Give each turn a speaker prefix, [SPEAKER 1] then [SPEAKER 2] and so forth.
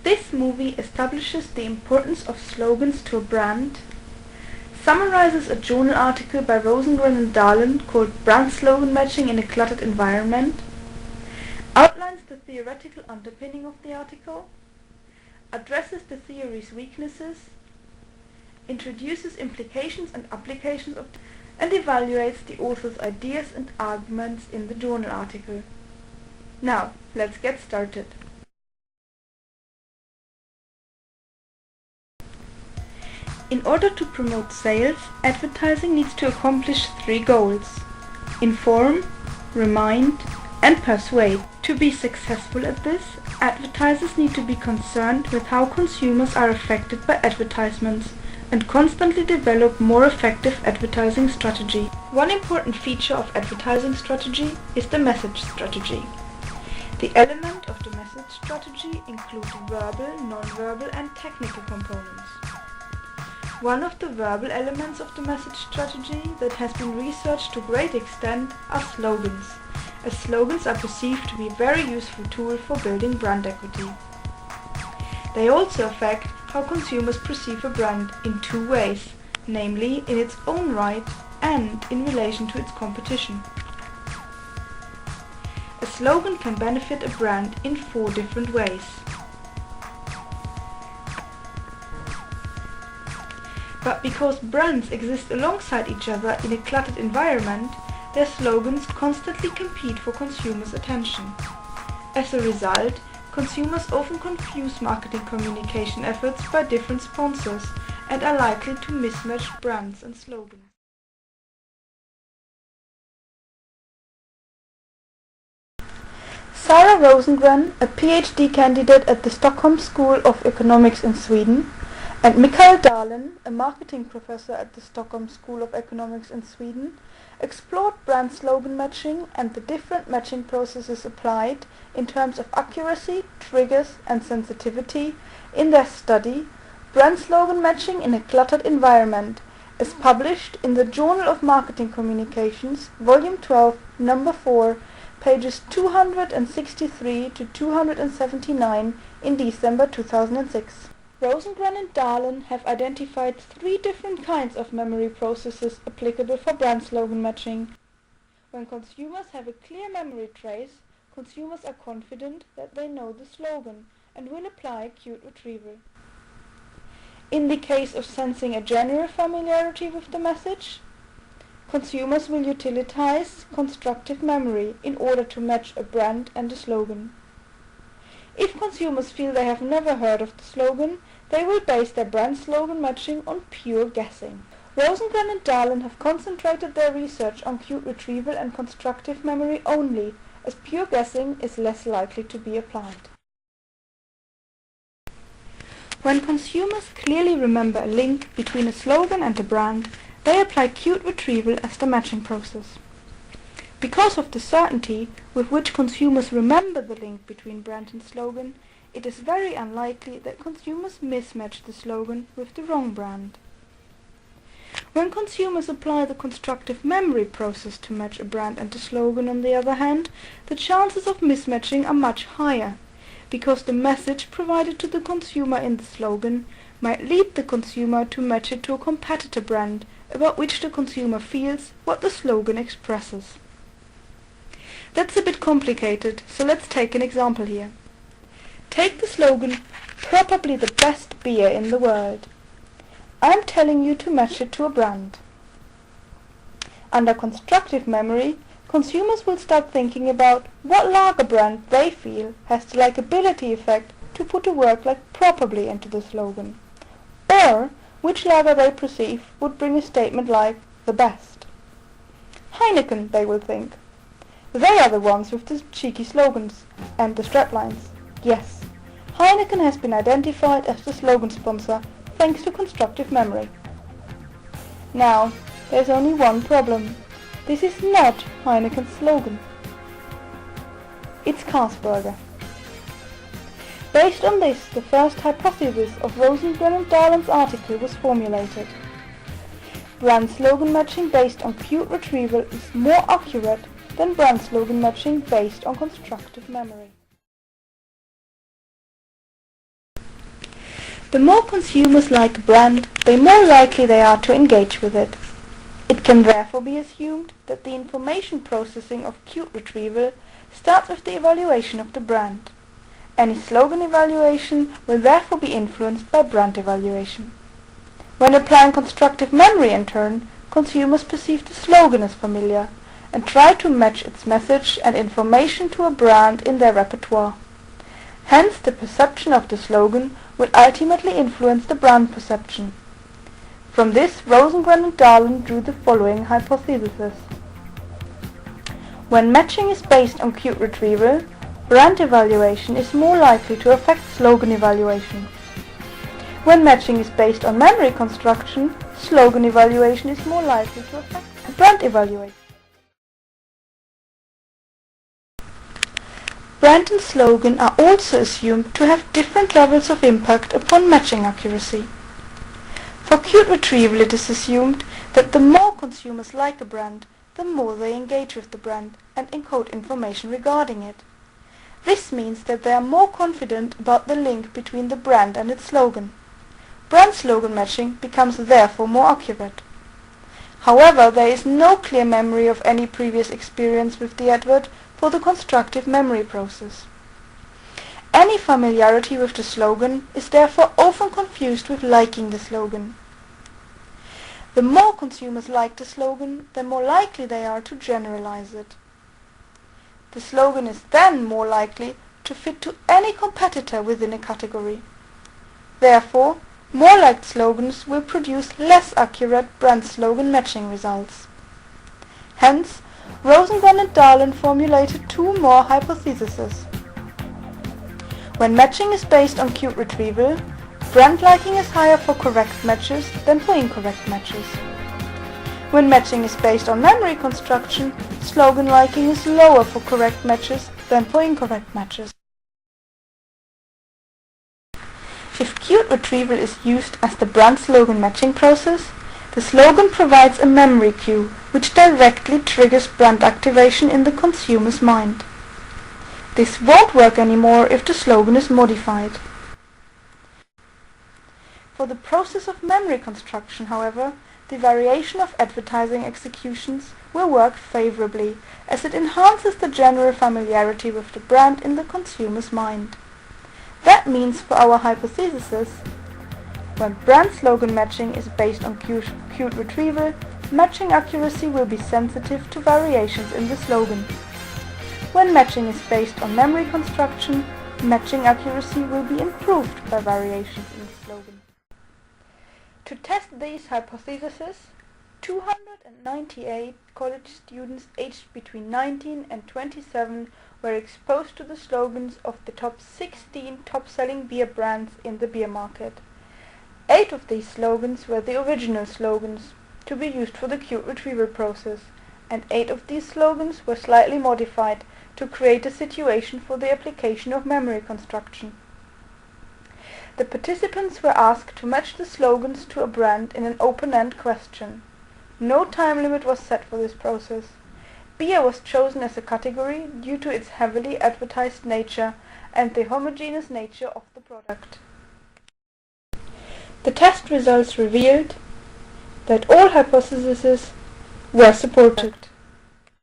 [SPEAKER 1] This movie establishes the importance of slogans to a brand, summarizes a journal article by Rosengren and Dahlen called Brand-Slogan Matching in a Cluttered Environment, outlines the theoretical underpinning of the article, addresses the theory's weaknesses, introduces implications and applications of, and evaluates the author's ideas and arguments in the journal article. Now, let's get started. In order to promote sales, advertising needs to accomplish 3 goals: inform, remind, and persuade. To be successful at this, advertisers need to be concerned with how consumers are affected by advertisements and constantly develop more effective advertising strategy. One important feature of advertising strategy is the message strategy. The elements of the message strategy include verbal, non-verbal, and technical components. One of the verbal elements of the message strategy that has been researched to great extent are slogans, as slogans are perceived to be a very useful tool for building brand equity. They also affect how consumers perceive a brand in 2 ways, namely in its own right and in relation to its competition. A slogan can benefit a brand in 4 different ways. But because brands exist alongside each other in a cluttered environment, their slogans constantly compete for consumers' attention. As a result, consumers often confuse marketing communication efforts by different sponsors and are likely to mismatch brands and slogans. Sarah Rosengren, a PhD candidate at the Stockholm School of Economics in Sweden, and Mikael Dahlen, a marketing professor at the Stockholm School of Economics in Sweden, explored brand slogan matching and the different matching processes applied in terms of accuracy, triggers, and sensitivity in their study Brand Slogan Matching in a Cluttered Environment, as published in the Journal of Marketing Communications, Volume 12, Number 4, pages 263 to 279 in December 2006. Rosengren and Dahlen have identified 3 different kinds of memory processes applicable for brand slogan matching. When consumers have a clear memory trace, consumers are confident that they know the slogan and will apply acute retrieval. In the case of sensing a general familiarity with the message, consumers will utilize constructive memory in order to match a brand and a slogan. If consumers feel they have never heard of the slogan, they will base their brand slogan matching on pure guessing. Rosengren and Dahlen have concentrated their research on acute retrieval and constructive memory only, as pure guessing is less likely to be applied. When consumers clearly remember a link between a slogan and a brand, they apply acute retrieval as the matching process. Because of the certainty with which consumers remember the link between brand and slogan, it is very unlikely that consumers mismatch the slogan with the wrong brand. When consumers apply the constructive memory process to match a brand and a slogan, on the other hand, the chances of mismatching are much higher, because the message provided to the consumer in the slogan might lead the consumer to match it to a competitor brand about which the consumer feels what the slogan expresses. That's a bit complicated, so let's take an example here. Take the slogan, "Probably the best beer in the world." I'm telling you to match it to a brand. Under constructive memory, consumers will start thinking about what lager brand they feel has the likability effect to put a word like "probably" into the slogan, or which lager they perceive would bring a statement like "the best." Heineken, they will think. They are the ones with the cheeky slogans and the straplines. Yes, Heineken has been identified as the slogan sponsor thanks to constructive memory. Now, there's only one problem. This is not Heineken's slogan. It's Carlsberger. Based on this, the first hypothesis of Rosengren and Dahlen's article was formulated. Brand slogan matching based on acute retrieval is more accurate than brand slogan matching based on constructive memory. The more consumers like a brand, the more likely they are to engage with it. It can therefore be assumed that the information processing of cute retrieval starts with the evaluation of the brand. Any slogan evaluation will therefore be influenced by brand evaluation. When applying constructive memory in turn, consumers perceive the slogan as familiar and try to match its message and information to a brand in their repertoire. Hence, the perception of the slogan will ultimately influence the brand perception. From this, Rosengren and Darlin drew the following hypothesis. When matching is based on cute retrieval, brand evaluation is more likely to affect slogan evaluation. When matching is based on memory construction, slogan evaluation is more likely to affect brand evaluation. Brand and slogan are also assumed to have different levels of impact upon matching accuracy. For cute retrieval, it is assumed that the more consumers like a brand, the more they engage with the brand and encode information regarding it. This means that they are more confident about the link between the brand and its slogan. Brand-slogan matching becomes therefore more accurate. However, there is no clear memory of any previous experience with the advert for the constructive memory process. Any familiarity with the slogan is therefore often confused with liking the slogan. The more consumers like the slogan, the more likely they are to generalize it. The slogan is then more likely to fit to any competitor within a category. Therefore, more liked slogans will produce less accurate brand slogan matching results. Hence, Rosengren and Darlin formulated two more hypotheses. When matching is based on cute retrieval, brand liking is higher for correct matches than for incorrect matches. When matching is based on memory construction, slogan liking is lower for correct matches than for incorrect matches. If cute retrieval is used as the brand slogan matching process, the slogan provides a memory cue which directly triggers brand activation in the consumer's mind. This won't work anymore if the slogan is modified. For the process of memory construction, however, the variation of advertising executions will work favorably, as it enhances the general familiarity with the brand in the consumer's mind. That means for our hypothesis, when brand slogan matching is based on cute retrieval, matching accuracy will be sensitive to variations in the slogan. When matching is based on memory construction, matching accuracy will be improved by variations in the slogan. To test these hypotheses, 298 college students aged between 19 and 27 were exposed to the slogans of the top 16 top-selling beer brands in the beer market. 8 of these slogans were the original slogans, to be used for the cute retrieval process, and 8 of these slogans were slightly modified to create a situation for the application of memory construction. The participants were asked to match the slogans to a brand in an open-end question. No time limit was set for this process. Beer was chosen as a category due to its heavily advertised nature and the homogeneous nature of the product. The test results revealed that all hypotheses were supported.